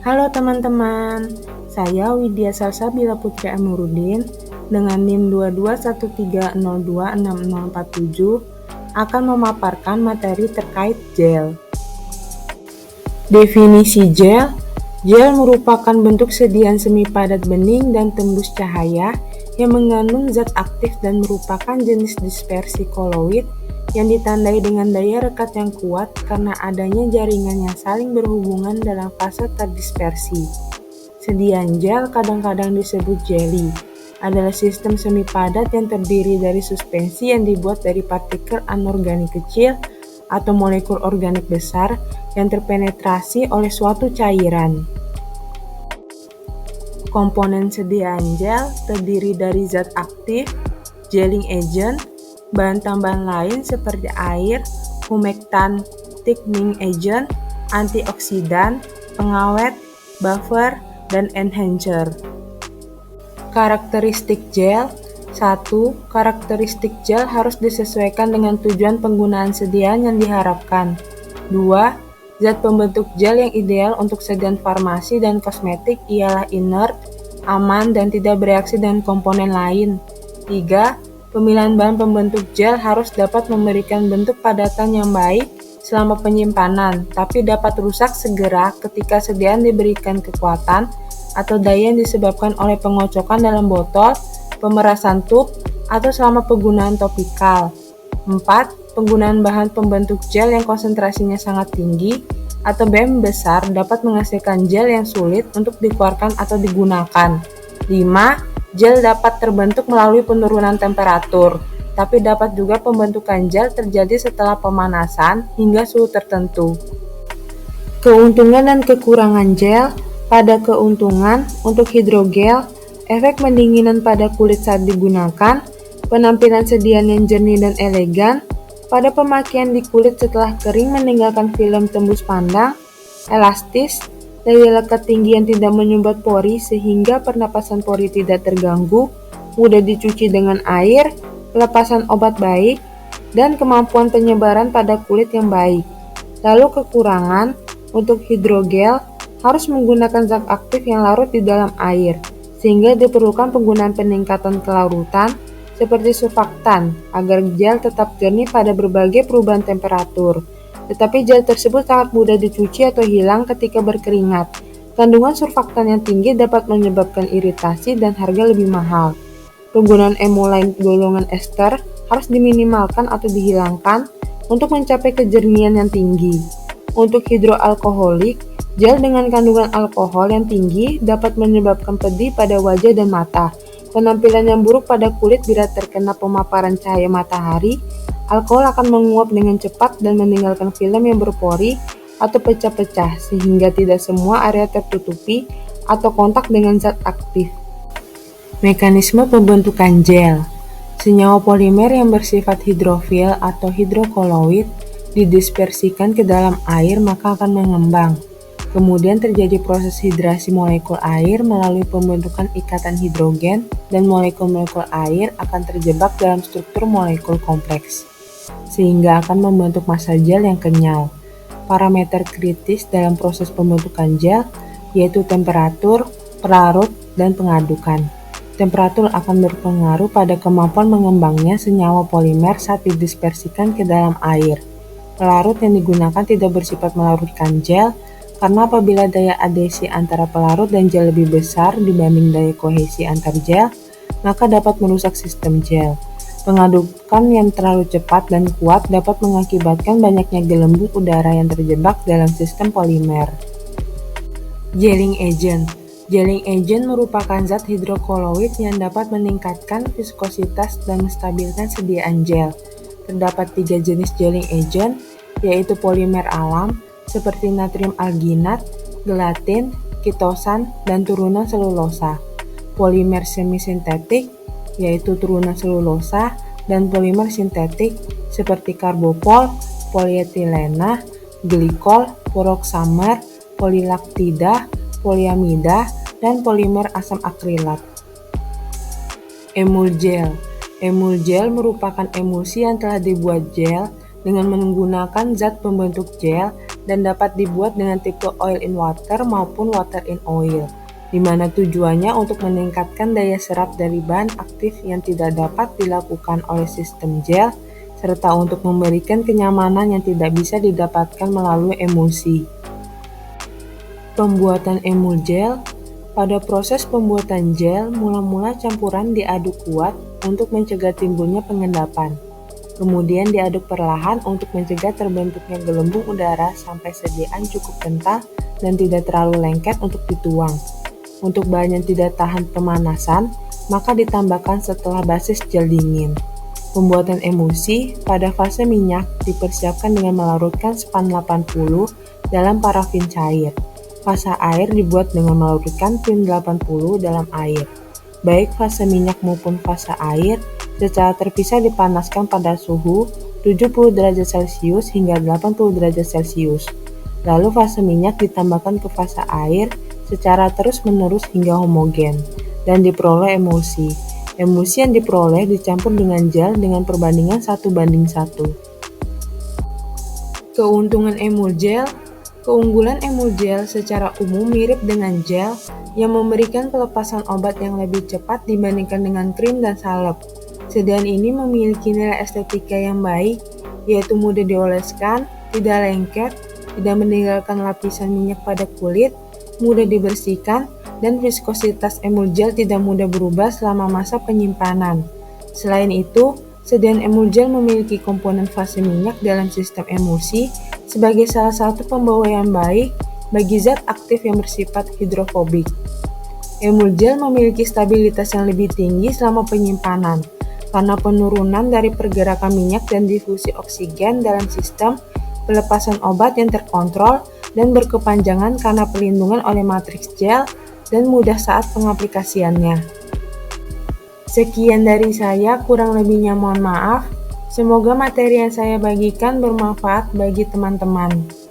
Halo teman-teman, saya Widya Salsabila Putri Amiruddin dengan NIM 2213026047 akan memaparkan materi terkait gel. Definisi gel. Gel merupakan bentuk sediaan semi padat bening dan tembus cahaya yang mengandung zat aktif dan merupakan jenis dispersi koloid yang ditandai dengan daya rekat yang kuat karena adanya jaringan yang saling berhubungan dalam fase terdispersi. Sediaan gel, kadang-kadang disebut jelly, adalah sistem semi padat yang terdiri dari suspensi yang dibuat dari partikel anorganik kecil atau molekul organik besar yang terpenetrasi oleh suatu cairan. Komponen sediaan gel terdiri dari zat aktif, gelling agent, bahan tambahan lain seperti air, humectant, thickening agent, antioksidan, pengawet, buffer, dan enhancer. Karakteristik gel. 1. Karakteristik gel harus disesuaikan dengan tujuan penggunaan sediaan yang diharapkan. 2. Zat pembentuk gel yang ideal untuk sediaan farmasi dan kosmetik ialah inert, aman, dan tidak bereaksi dengan komponen lain. 3. Pemilihan bahan pembentuk gel harus dapat memberikan bentuk padatan yang baik selama penyimpanan, tapi dapat rusak segera ketika sediaan diberikan kekuatan atau daya yang disebabkan oleh pengocokan dalam botol, pemerasan tub, atau selama penggunaan topikal. 4. Penggunaan bahan pembentuk gel yang konsentrasinya sangat tinggi atau BM besar dapat menghasilkan gel yang sulit untuk dikeluarkan atau digunakan. 5. Gel dapat terbentuk melalui penurunan temperatur, tapi dapat juga pembentukan gel terjadi setelah pemanasan hingga suhu tertentu. Keuntungan dan kekurangan gel. Pada keuntungan, untuk hidrogel, efek pendinginan pada kulit saat digunakan, penampilan sediaan yang jernih dan elegan, pada pemakaian di kulit setelah kering meninggalkan film tembus pandang, elastis, daya lekat tinggi yang tidak menyumbat pori sehingga pernapasan pori tidak terganggu, mudah dicuci dengan air, pelepasan obat baik, dan kemampuan penyebaran pada kulit yang baik. Lalu kekurangan, untuk hidrogel, harus menggunakan zat aktif yang larut di dalam air, sehingga diperlukan penggunaan peningkatan kelarutan seperti surfaktan agar gel tetap jernih pada berbagai perubahan temperatur. Tetapi gel tersebut sangat mudah dicuci atau hilang ketika berkeringat. Kandungan surfaktan yang tinggi dapat menyebabkan iritasi dan harga lebih mahal. Penggunaan emulien golongan ester harus diminimalkan atau dihilangkan untuk mencapai kejernihan yang tinggi. Untuk hidroalkoholik, gel dengan kandungan alkohol yang tinggi dapat menyebabkan pedih pada wajah dan mata, penampilan yang buruk pada kulit bila terkena pemaparan cahaya matahari. Alkohol akan menguap dengan cepat dan meninggalkan film yang berpori atau pecah-pecah sehingga tidak semua area tertutupi atau kontak dengan zat aktif. Mekanisme pembentukan gel. Senyawa polimer yang bersifat hidrofil atau hidrokoloid didispersikan ke dalam air maka akan mengembang. Kemudian terjadi proses hidrasi molekul air melalui pembentukan ikatan hidrogen dan molekul-molekul air akan terjebak dalam struktur molekul kompleks, sehingga akan membentuk massa gel yang kenyal. Parameter kritis dalam proses pembentukan gel yaitu temperatur, pelarut, dan pengadukan. Temperatur akan berpengaruh pada kemampuan mengembangnya senyawa polimer saat didispersikan ke dalam air. Pelarut yang digunakan tidak bersifat melarutkan gel, karena apabila daya adhesi antara pelarut dan gel lebih besar dibanding daya kohesi antar gel, maka dapat merusak sistem gel. Pengadukan yang terlalu cepat dan kuat dapat mengakibatkan banyaknya gelembung udara yang terjebak dalam sistem polimer. Gelling agent. Gelling agent merupakan zat hidrokoloid yang dapat meningkatkan viskositas dan menstabilkan sediaan gel. Terdapat 3 jenis gelling agent, yaitu polimer alam, seperti natrium alginat, gelatin, kitosan, dan turunan selulosa. Polimer semi-sintetik, yaitu turunan selulosa, dan polimer sintetik seperti karbopol, polietilena, glikol, puroksamer, polilaktida, poliamida, dan polimer asam akrilat. Emulgel. Emulgel merupakan emulsi yang telah dibuat gel dengan menggunakan zat pembentuk gel dan dapat dibuat dengan tipe oil in water maupun water in oil, di mana tujuannya untuk meningkatkan daya serap dari bahan aktif yang tidak dapat dilakukan oleh sistem gel, serta untuk memberikan kenyamanan yang tidak bisa didapatkan melalui emulsi. Pembuatan emulgel. Pada proses pembuatan gel, mula-mula campuran diaduk kuat untuk mencegah timbulnya pengendapan. Kemudian diaduk perlahan untuk mencegah terbentuknya gelembung udara sampai sediaan cukup kental dan tidak terlalu lengket untuk dituang. Untuk bahan yang tidak tahan pemanasan, maka ditambahkan setelah basis gel dingin. Pembuatan emulsi. Pada fase minyak, dipersiapkan dengan melarutkan span 80 dalam parafin cair. Fase air dibuat dengan melarutkan pin 80 dalam air. Baik fase minyak maupun fase air secara terpisah dipanaskan pada suhu 70 derajat Celcius hingga 80 derajat Celcius. Lalu fase minyak ditambahkan ke fase air secara terus-menerus hingga homogen dan diperoleh emulsi. Emulsi yang diperoleh dicampur dengan gel dengan perbandingan 1:1. Keuntungan emulgel. Keunggulan emulgel secara umum mirip dengan gel yang memberikan pelepasan obat yang lebih cepat dibandingkan dengan krim dan salep. Sediaan ini memiliki nilai estetika yang baik, yaitu mudah dioleskan, tidak lengket, tidak meninggalkan lapisan minyak pada kulit, mudah dibersihkan, dan viskositas emulgel tidak mudah berubah selama masa penyimpanan. Selain itu, sediaan emulgel memiliki komponen fase minyak dalam sistem emulsi sebagai salah satu pembawa yang baik bagi zat aktif yang bersifat hidrofobik. Emulgel memiliki stabilitas yang lebih tinggi selama penyimpanan karena penurunan dari pergerakan minyak dan difusi oksigen dalam sistem pelepasan obat yang terkontrol dan berkepanjangan karena perlindungan oleh matriks gel dan mudah saat pengaplikasiannya. Sekian dari saya, kurang lebihnya mohon maaf. Semoga materi yang saya bagikan bermanfaat bagi teman-teman.